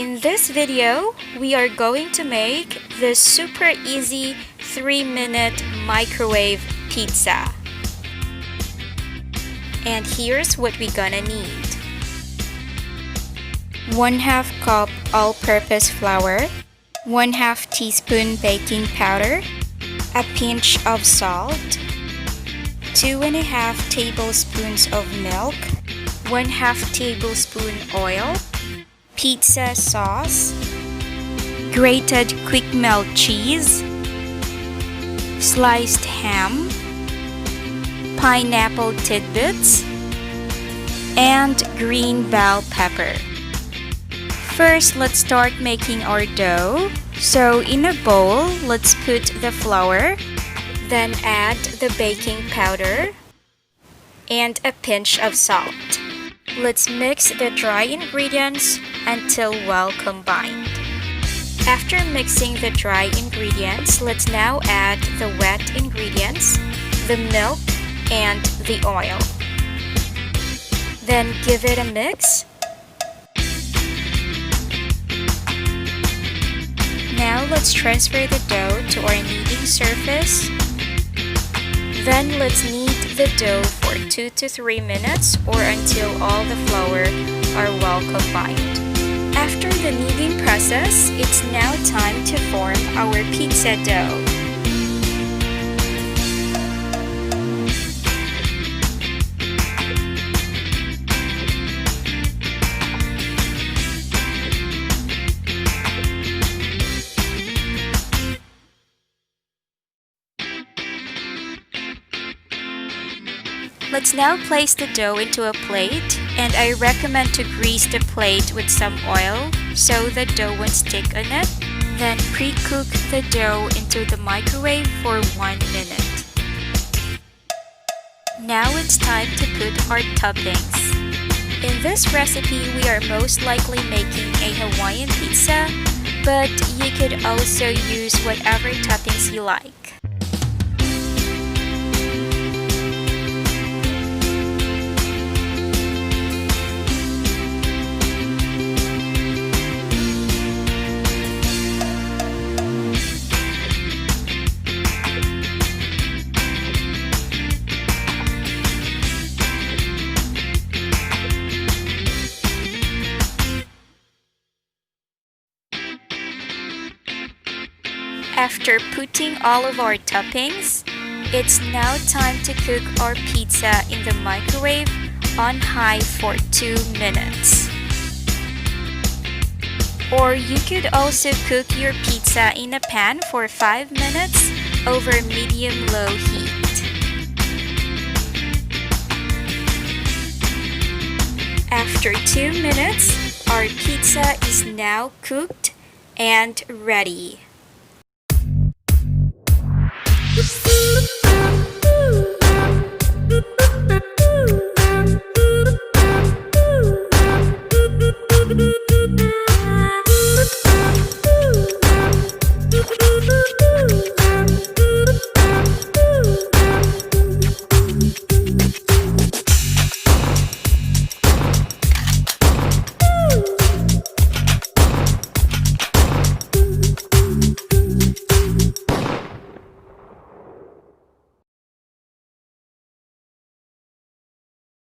In this video, we are going to make the super easy 3-minute microwave pizza. And here's what we're gonna need. 1/2 cup all-purpose flour, 1/2 teaspoon baking powder, a pinch of salt, 2.5 tablespoons of milk, 1/2 tablespoon oil, pizza sauce, grated quickmelt cheese, sliced ham, pineapple tidbits, and green bell pepper. First, let's start making our dough. So in a bowl, let's put the flour, then add the baking powder, and a pinch of salt. Let's mix the dry ingredients until well combined. After mixing the dry ingredients, let's now add the wet ingredients, the milk, and the oil. Then give it a mix. Now let's transfer the dough to our kneading surface. Then let's knead the dough for 2 to 3 minutes or until all the flour are well combined. After the kneading process, it's now time to form our pizza dough. Let's now place the dough into a plate, and I recommend to grease the plate with some oil so the dough won't stick on it. Then pre-cook the dough into the microwave for 1 minute. Now it's time to put our toppings. In this recipe, we are most likely making a Hawaiian pizza, but you could also use whatever toppings you like. After putting all of our toppings, it's now time to cook our pizza in the microwave on high for 2 minutes. Or you could also cook your pizza in a pan for 5 minutes over medium-low heat. After 2 minutes, our pizza is now cooked and ready.